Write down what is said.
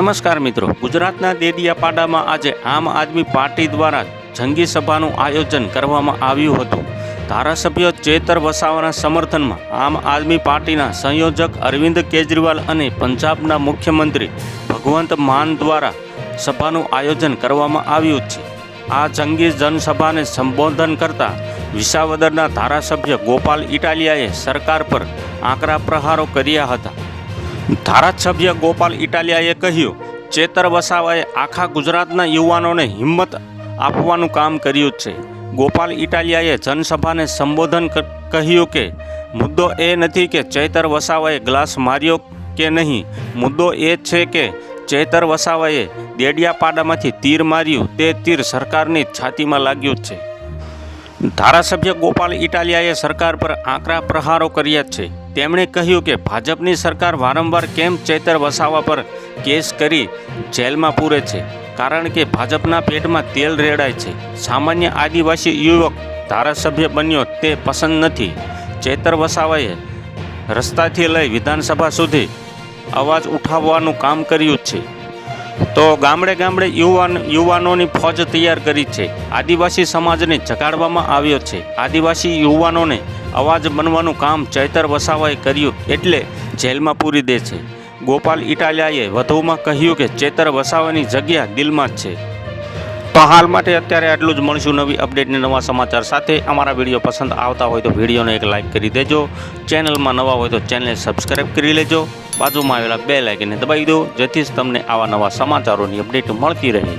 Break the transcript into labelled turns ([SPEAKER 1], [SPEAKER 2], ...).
[SPEAKER 1] નમસ્કાર મિત્રો, ગુજરાતના દેડિયાપાડામાં આજે આમ આદમી પાર્ટી દ્વારા જંગી સભાનું આયોજન કરવામાં આવ્યું હતું। ધારાસભ્ય ચેતર વસાવાના સમર્થનમાં આમ આદમી પાર્ટીના સંયોજક અરવિંદ કેજરીવાલ અને પંજાબના મુખ્યમંત્રી ભગવંત માન દ્વારા સભાનું આયોજન કરવામાં આવ્યું છે। આ જંગી જનસભાને સંબોધન કરતા વિસાવદરના ધારાસભ્ય ગોપાલ ઇટાલિયાએ સરકાર પર આકરા પ્રહારો કર્યા હતા। ધારાસભ્ય ગોપાલ ઇટાલિયાએ કહ્યું, ચેતર વસાવાએ આખા ગુજરાતના યુવાનોને હિંમત આપવાનું કામ કર્યું છે। ગોપાલ ઇટાલિયાએ જનસભાને સંબોધન કહ્યું કે મુદ્દો એ નથી કે ચેતર વસાવાએ ગ્લાસ માર્યો કે નહીં, મુદ્દો એ છે કે ચેતર વસાવાએ દેડિયાપાડામાંથી તીર માર્યું, તે તીર સરકારની છાતીમાં લાગ્યું છે। ધારાસભ્ય ગોપાલ ઇટાલિયાએ સરકાર પર આકરા પ્રહારો કર્યા છે। તેમણે કહ્યું કે ભાજપની સરકાર વારંવાર કેમ ચેતર વસાવા પર કેસ કરી જેલમાં પૂરે છે, કારણ કે ભાજપના પેટમાં તેલ રેડાય છે। સામાન્ય આદિવાસી યુવક ધારાસભ્ય બન્યો તે પસંદ નથી। ચેતર વસાવાએ રસ્તાથી લઈ વિધાનસભા સુધી અવાજ ઉઠાવવાનું કામ કર્યું છે, તો ગામડે ગામડે યુવાનોની ફોજ તૈયાર કરી છે। આદિવાસી સમાજને જગાડવામાં આવ્યો છે। આદિવાસી યુવાનોને અવાજ બનવાનું કામ ચેતર વસાવાએ કર્યું એટલે જેલમાં પૂરી દે છે। ગોપાલ ઇટાલિયાએ વધુમાં કહ્યું કે ચેતર વસાવાની જગ્યા દિલમાં જ છે। તો હાલ માટે અત્યારે આટલું જ। મળશું નવી અપડેટને નવા સમાચાર સાથે। અમારા વિડીયો પસંદ આવતા હોય તો વિડીયોને એક લાઇક કરી દેજો। ચેનલમાં નવા હોય તો ચેનલને સબસ્ક્રાઈબ કરી લેજો। બાજુમાં આવેલા બેલ આઇકનને દબાવી દો, જેથી જ તમને આવા નવા સમાચારોની અપડેટ મળતી રહે।